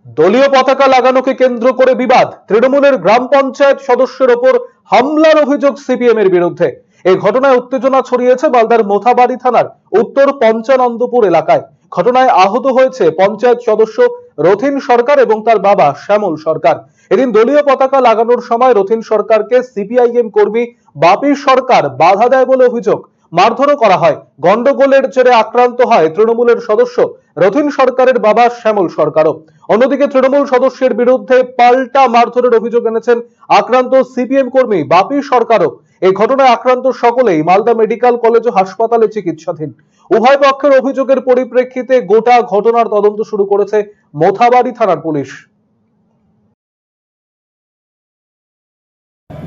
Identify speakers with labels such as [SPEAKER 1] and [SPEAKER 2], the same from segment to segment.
[SPEAKER 1] দলীয় পতাকা লাগানোকে কেন্দ্র করে বিবাদ, তৃণমূলের গ্রাম পঞ্চায়েত সদস্যের ওপর হামলার অভিযোগ সিপিএম এর বিরুদ্ধে। এই ঘটনায় উত্তেজনা ছড়িয়েছে মালদার মোথাবাড়ি থানার উত্তর পঞ্চানন্দপুর এলাকায়। ঘটনায় আহত হয়েছে পঞ্চায়েত সদস্য রথিন সরকার এবং তার বাবা শ্যামল সরকার। এদিন দলীয় পতাকা লাগানোর সময় রথিন সরকারকে সিপিআইএম কর্মী বাপি সরকার বাধা দেয় বলে অভিযোগ। মারধরও করা হয়। গন্ডগোলের জেরে আক্রান্ত হয় তৃণমূলের সদস্য রথিন সরকারের বাবা শ্যামল সরকারও। অন্যদিকে তৃণমূল সদস্যের বিরুদ্ধে পাল্টা মারধরের অভিযোগ এনেছেন আক্রান্ত সিপিএম কর্মী বাপি সরকারও। এই ঘটনায় আক্রান্ত সকলেই মালদা মেডিকেল কলেজ ও হাসপাতালে চিকিৎসাধীন। উভয় পক্ষের অভিযোগের পরিপ্রেক্ষিতে গোটা ঘটনার তদন্ত শুরু করেছে মোথাবাড়ি থানার পুলিশ।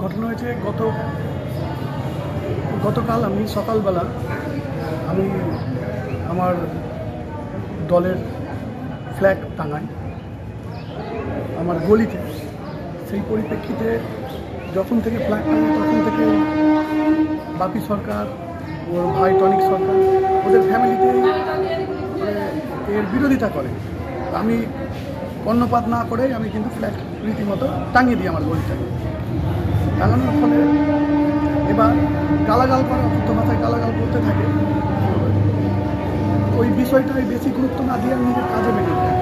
[SPEAKER 2] ঘটনা হয়েছে গতকাল আমি সকালবেলা আমি আমার দলের ফ্ল্যাগ টাঙাই আমার গলিতে। সেই পরিপ্রেক্ষিতে যখন থেকে ফ্ল্যাগ টাঙাই তখন থেকে বাপি সরকার, ওর ভাই টনিক সরকার, ওদের ফ্যামিলিতে এর বিরোধিতা করে। আমি কর্ণপাত না করে আমি কিন্তু ফ্ল্যাগ রীতিমতো টাঙিয়ে দিই আমার গলিটাকে। টাঙানোর ফলে এবার গালাগাল করা, অশুদ্ধ ভাষায় গালাগাল করতে থাকে। ওই বিষয়টাই বেশি গুরুত্ব না দিয়ে আমি নিজের কাজে বেরিয়ে যাই।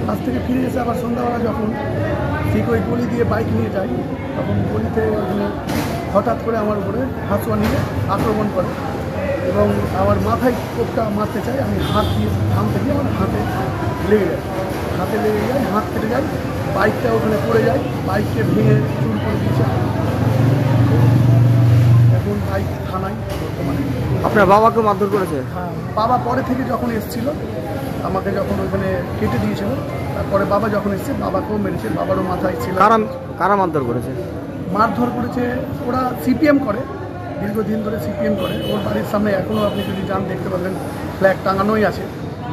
[SPEAKER 2] কাজ থেকে ফিরে এসে আবার সন্ধ্যাবেলা যখন ঠিক ওই গলি দিয়ে বাইক নিয়ে যাই, তখন গলিতে হঠাৎ করে আমার উপরে হাঁসুয়া নিয়ে আক্রমণ করে এবং আমার মাথায় কোপটা মারতে চাই। আমি হাত দিয়ে থামতে গিয়ে আমার হাতে লেগে যায়, হাত কেটে যায়, বাইকটা ওখানে পড়ে যায়, বাইককে ভেঙে চুর করে দিয়েছে। এখন বাইক থানায় বর্তমানে।
[SPEAKER 3] আপনার বাবাকে মারধর করেছে?
[SPEAKER 2] হ্যাঁ, বাবা পরে থেকে যখন এসেছিল, আমাকে যখন ওখানে কেটে দিয়েছিল, তারপরে বাবা যখন এসছে বাবাকেও মেরেছে, বাবারও মাথায় ছিল।
[SPEAKER 3] কারা মারধর করেছে?
[SPEAKER 2] মারধর করেছে ওরা সিপিএম করে, দীর্ঘদিন ধরে সিপিএম করে। ওর বাড়ির সামনে এখনও আপনি যদি যান দেখতে পাবেন ফ্ল্যাগ টাঙানোই আছে।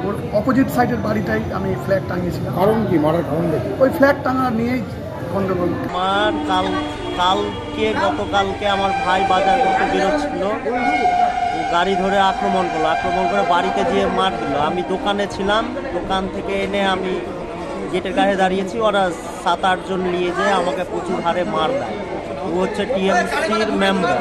[SPEAKER 2] ওর অপোজিট সাইডের বাড়িটাই আমি ফ্ল্যাগ টাঙিয়েছিলাম।
[SPEAKER 3] কারণ কি মারার কারণ?
[SPEAKER 2] ওই ফ্ল্যাগ টাঙা নিয়েই গন্ডগোল।
[SPEAKER 4] গতকালকে আমার ভাই বাজার করতে বেরোচ্ছিল, গাড়ি ধরে আক্রমণ করে বাড়িতে যেয়ে মার দিল। আমি দোকানে ছিলাম, দোকান থেকে এনে আমি গেটের কাছে দাঁড়িয়েছি, ওরা 7-8 জন নিয়ে যেয়ে আমাকে প্রচুর হারে মার দেয়। ও হচ্ছে টিএমসির মেম্বার।